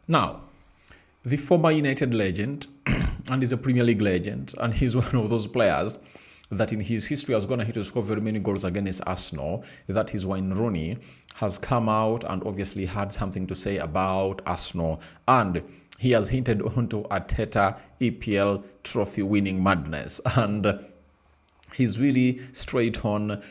Now, the former United legend, and he's a Premier League legend, and he's one of those players that in his history has gone ahead to score very many goals against Arsenal. That is why Rooney has come out and obviously had something to say about Arsenal. And he has hinted onto Arteta EPL trophy winning madness. And he's really straight on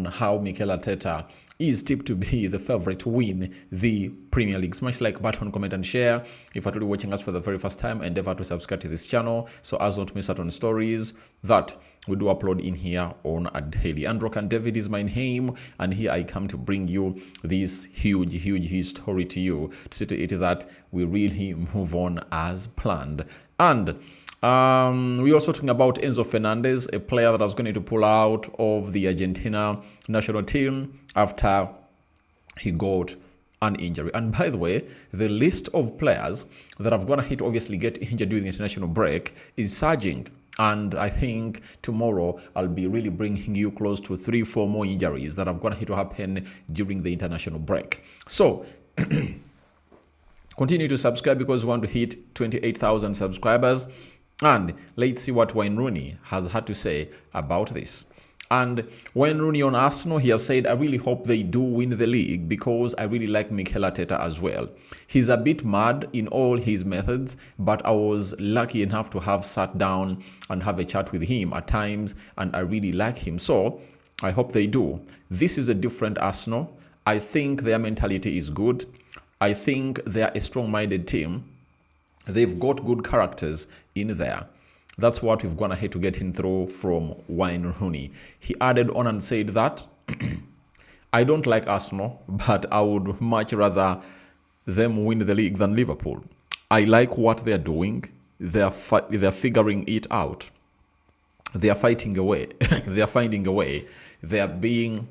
how Mikel Arteta is tipped to be the favorite to win the Premier League. Smash like button, comment and share. If you're watching us for the very first time, endeavor to subscribe to this channel so as not miss out on stories that we do upload in here on a daily. And Rokani David is my name, and here I come to bring you this huge story to you, to see to it that we really move on as planned. And we're also talking about Enzo Fernandez, a player that is going to pull out of the Argentina national team after he got an injury. And by the way, the list of players that have gone ahead to obviously get injured during the international break is surging. And I think tomorrow I'll be really bringing you close to 3-4 more injuries that have gone ahead to happen during the international break. So continue to subscribe because we want to hit 28,000 subscribers. And let's see what Wayne Rooney has had to say about this. And Wayne Rooney on Arsenal, he has said, I really hope they do win the league because I really like Mikel Arteta as well. He's a bit mad in all his methods, but I was lucky enough to have sat down and have a chat with him at times, and I really like him. So I hope they do. This is a different Arsenal. I think their mentality is good. I think they're a strong-minded team. They've got good characters in there. That's what we've gone ahead to get him through from Wayne Rooney. He added on and said that, I don't like Arsenal, but I would much rather them win the league than Liverpool. I like what they're doing. They're figuring it out. They are fighting away. They are finding a way. They are being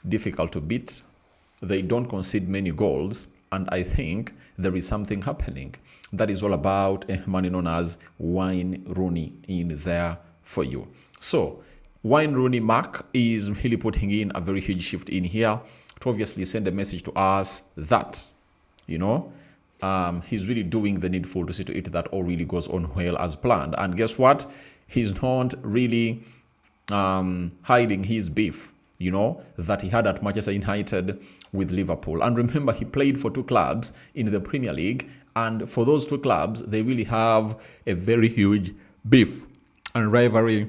difficult to beat. They don't concede many goals. And I think there is something happening. That is all about a man known as Wayne Rooney in there for you. So Wayne Rooney Mark is really putting in a very huge shift in here to obviously send a message to us that, he's really doing the needful to see to it that all really goes on well as planned. And guess what? He's not really hiding his beef, that he had at Manchester United with Liverpool. And remember, he played for two clubs in the Premier League. And for those two clubs, they really have a very huge beef and rivalry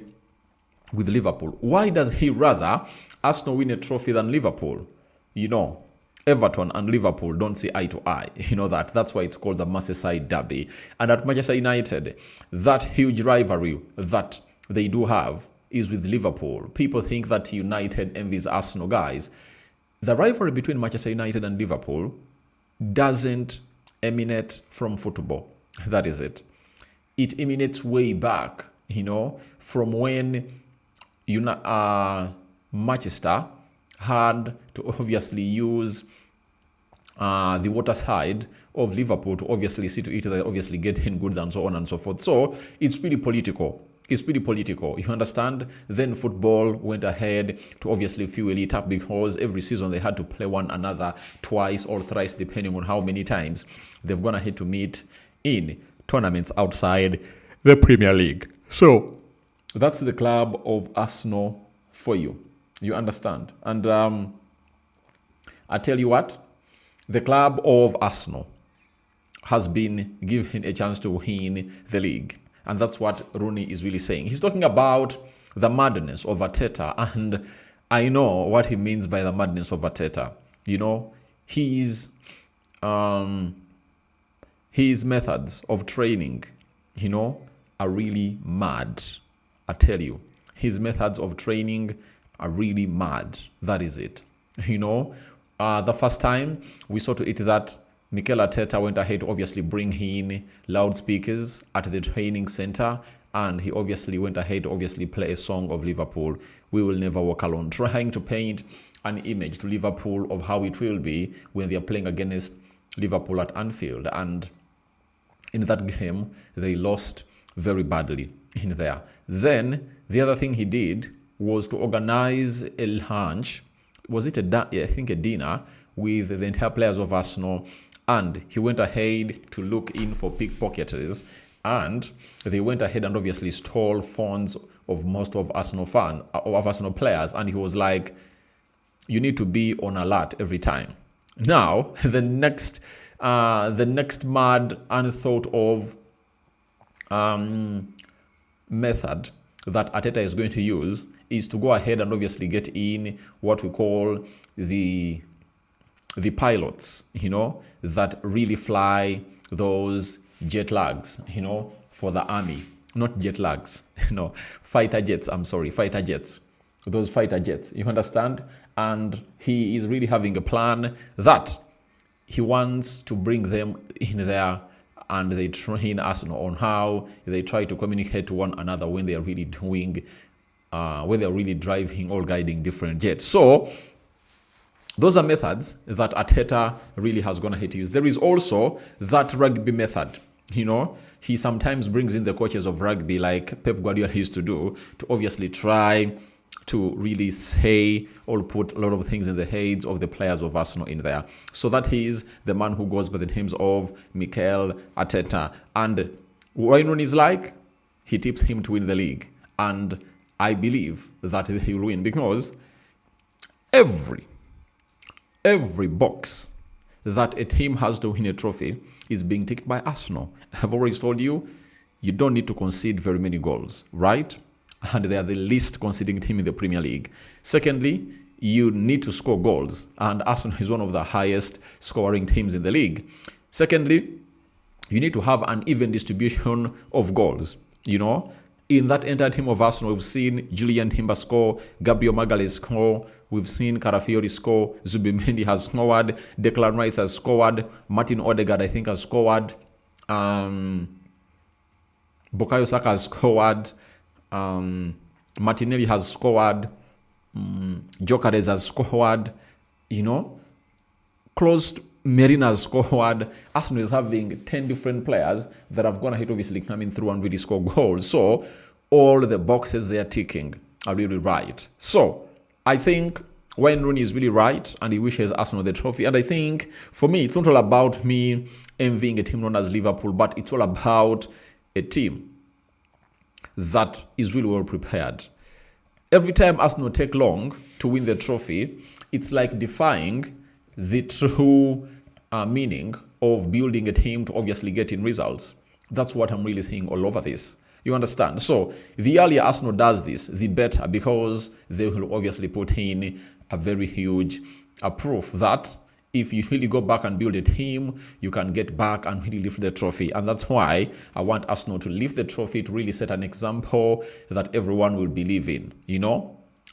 with Liverpool. Why does he rather Arsenal win a trophy than Liverpool? Everton and Liverpool don't see eye to eye. That's why it's called the Merseyside Derby. And at Manchester United, that huge rivalry that they do have is with Liverpool. People think that United envies Arsenal, guys. The rivalry between Manchester United and Liverpool doesn't emanate from football. That is it. It emanates way back, from when Manchester had to obviously use the water side of Liverpool to obviously see to it that obviously get in goods and so on and so forth. So it's pretty political. You understand? Then football went ahead to obviously fuel it up because every season they had to play one another twice or thrice, depending on how many times they've gone ahead to meet in tournaments outside the Premier League. So that's the club of Arsenal for you. You understand? And I tell you what, the club of Arsenal has been given a chance to win the league. And that's what Rooney is really saying. He's talking about the madness of Arteta. And I know what he means by the madness of Arteta. His methods of training, are really mad. I tell you, his methods of training are really mad. That is it. The first time we saw to it that Mikel Arteta went ahead to obviously bring in loudspeakers at the training center, and he obviously went ahead to obviously play a song of Liverpool, We Will Never Walk Alone, trying to paint an image to Liverpool of how it will be when they are playing against Liverpool at Anfield. And in that game, they lost very badly in there. Then the other thing he did was to organize a lunch. Was it I think a dinner with the entire players of Arsenal and he went ahead to look in for pickpocketers, and they went ahead and obviously stole phones of most of Arsenal players, and he was like, you need to be on alert every time. Now, the next mad unthought of method that Arteta is going to use is to go ahead and obviously get in what we call the pilots, that really fly those jet lags, for the army. Not jet lags, fighter jets. I'm sorry, fighter jets. Those fighter jets, you understand? And he is really having a plan that he wants to bring them in there, and they train Arsenal on how they try to communicate to one another when they are really doing, when they are really driving or guiding different jets. So those are methods that Arteta really has gone ahead to use. There is also that rugby method. He sometimes brings in the coaches of rugby, like Pep Guardiola used to do, to obviously try to really say or put a lot of things in the heads of the players of Arsenal in there. So that is the man who goes by the names of Mikel Arteta. And what Rooney is like, he tips him to win the league. And I believe that he will win, because every box that a team has to win a trophy is being ticked by Arsenal. I've always told you, you don't need to concede very many goals, right? And they are the least conceding team in the Premier League. Secondly, you need to score goals, and Arsenal is one of the highest scoring teams in the league. Secondly, you need to have an even distribution of goals. In that entire team of Arsenal, we've seen Julian Timber score, Gabriel Magalhaes score, we've seen Carafiori score, Zubimendi has scored, Declan Rice has scored, Martin Odegaard, I think, has scored, Bukayo Saka has scored, Martinelli has scored, Gyökeres has scored, close to Merino has scored. Arsenal is having 10 different players that have gone ahead, obviously coming through and really score goals. So all the boxes they are ticking are really right. So I think Wayne Rooney is really right, and he wishes Arsenal the trophy. And I think for me, it's not all about me envying a team known as Liverpool, but it's all about a team that is really well prepared. Every time Arsenal take long to win the trophy, it's like defying the true meaning of building a team to obviously get in results. That's what I'm really seeing all over this. You understand? So the earlier Arsenal does this, the better, because they will obviously put in a very huge proof that if you really go back and build a team, you can get back and really lift the trophy. And that's why I want Arsenal to lift the trophy, to really set an example that everyone will believe in.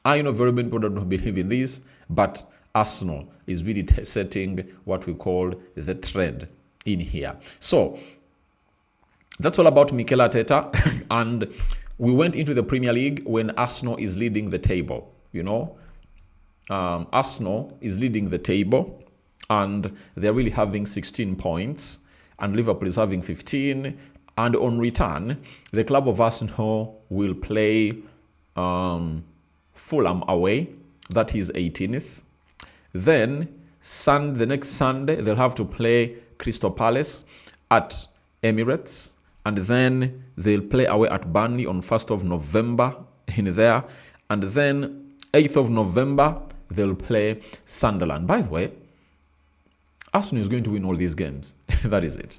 I know very many people don't believe in this, but Arsenal is really setting what we call the trend in here. So that's all about Mikel Arteta. And we went into the Premier League when Arsenal is leading the table. Arsenal is leading the table, and they're really having 16 points, and Liverpool is having 15. And on return, the club of Arsenal will play Fulham away. That is 18th. Then the next Sunday, they'll have to play Crystal Palace at Emirates. And then they'll play away at Burnley on 1st of November in there. And then 8th of November, they'll play Sunderland. By the way, Arsenal is going to win all these games. That is it.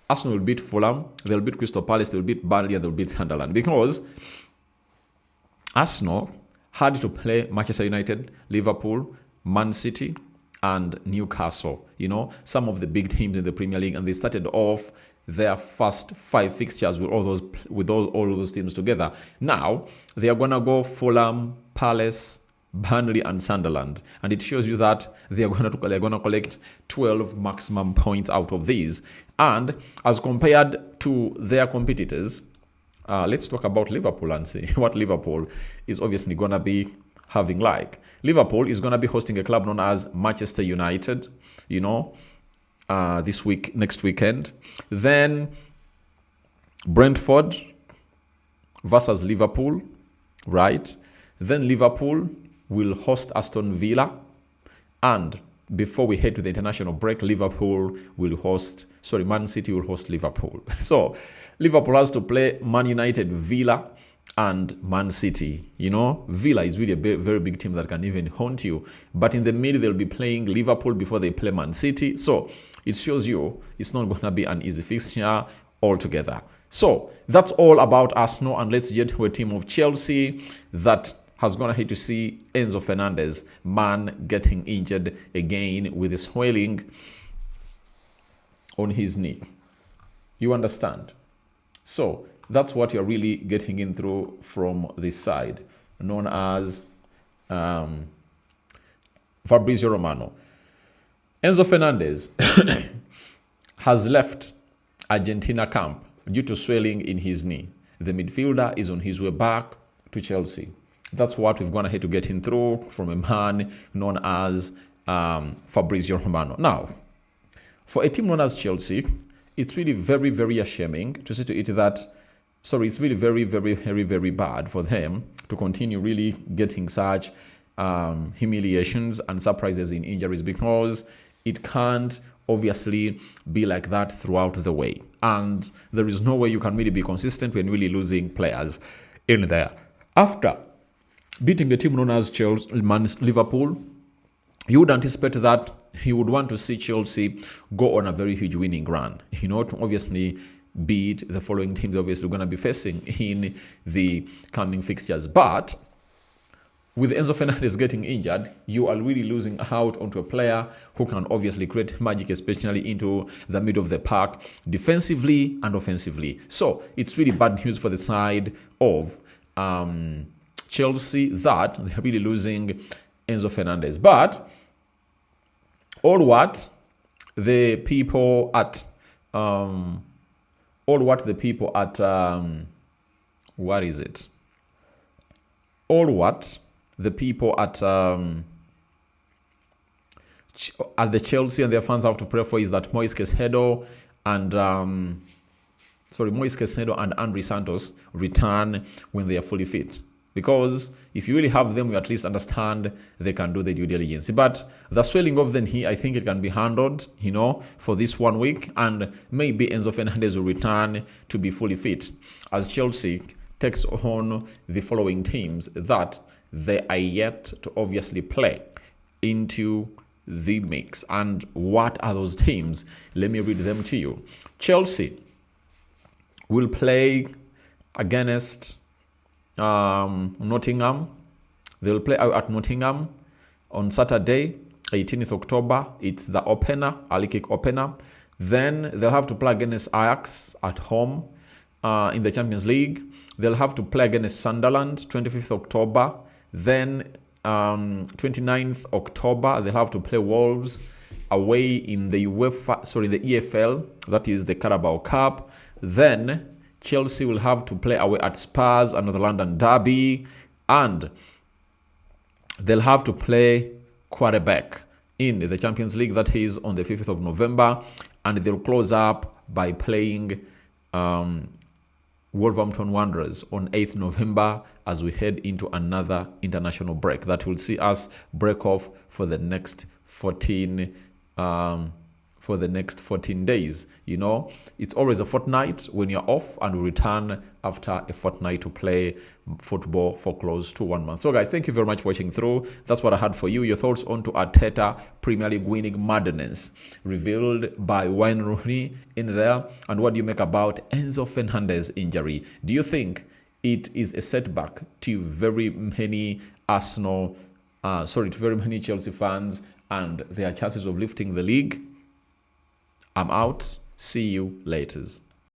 Arsenal will beat Fulham, they'll beat Crystal Palace, they'll beat Burnley, and they'll beat Sunderland. Because Arsenal had to play Manchester United, Liverpool, Man City, and Newcastle. Some of the big teams in the Premier League, and they started off their first 5 fixtures with all those teams together. Now they are gonna go Fulham, Palace, Burnley, and Sunderland, and it shows you that they're gonna collect 12 maximum points out of these. And as compared to their competitors, let's talk about Liverpool and see what Liverpool is obviously gonna be having. Like, Liverpool is gonna be hosting a club known as Manchester United, next weekend. Then Brentford versus Liverpool, right? Then Liverpool will host Aston Villa, and before we head to the international break, Man City will host Liverpool. So Liverpool has to play Man United, Villa, and Man City. You know, Villa is really a very big team that can even haunt you. But in the middle, they'll be playing Liverpool before they play Man City. So it shows you it's not going to be an easy fixture altogether. So that's all about Arsenal. And let's get to a team of Chelsea that has gone ahead to see Enzo Fernandez, man getting injured again with a swelling on his knee. You understand? So that's what you're really getting in through from this side, known as Fabrizio Romano. Enzo Fernandez has left Argentina camp due to swelling in his knee. The midfielder is on his way back to Chelsea. That's what we've gone ahead to get in through from a man known as Fabrizio Romano. Now, for a team known as Chelsea, it's really very, very ashamed to see to it that, it's really very, very, very, very bad for them to continue really getting such humiliations and surprises in injuries, because it can't obviously be like that throughout the way. And there is no way you can really be consistent when really losing players in there. After beating a team known as Liverpool, you would anticipate that he would want to see Chelsea go on a very huge winning run. You know, to obviously beat the following teams obviously going to be facing in the coming fixtures. But with Enzo Fernandez getting injured, you are really losing out onto a player who can obviously create magic, especially into the middle of the park, defensively and offensively. So it's really bad news for the side of Chelsea that they're really losing Enzo Fernandez. But all what the people at the Chelsea and their fans have to pray for is that Moise Caicedo and André Santos return when they are fully fit. Because if you really have them, you at least understand they can do the due diligence. But the swelling of the knee, I think it can be handled, you know, for this 1 week. And maybe Enzo Fernandez will return to be fully fit as Chelsea takes on the following teams that they are yet to obviously play into the mix. And what are those teams? Let me read them to you. Chelsea will play against Nottingham. They'll play out at Nottingham on Saturday, 18th October. It's the opener, early kick opener. Then they'll have to play against Ajax at home in the Champions League. They'll have to play against Sunderland, 25th October. Then 29th October, they'll have to play Wolves away in the the EFL, that is the Carabao Cup. Then Chelsea will have to play away at Spurs, another London derby, and they'll have to play Quarterback in the Champions League, that is on the 5th of November, and they'll close up by playing Wolverhampton Wanderers on 8th November as we head into another international break that will see us break off for the next 14 days. You know, it's always a fortnight when you're off, and we return after a fortnight to play football for close to 1 month. So guys, thank you very much for watching through. That's what I had for you. Your thoughts on to Arteta Premier League winning madness revealed by Wayne Rooney in there, and what do you make about Enzo Fernandez injury? Do you think it is a setback to very many Chelsea fans and their chances of lifting the league? I'm out. See you later.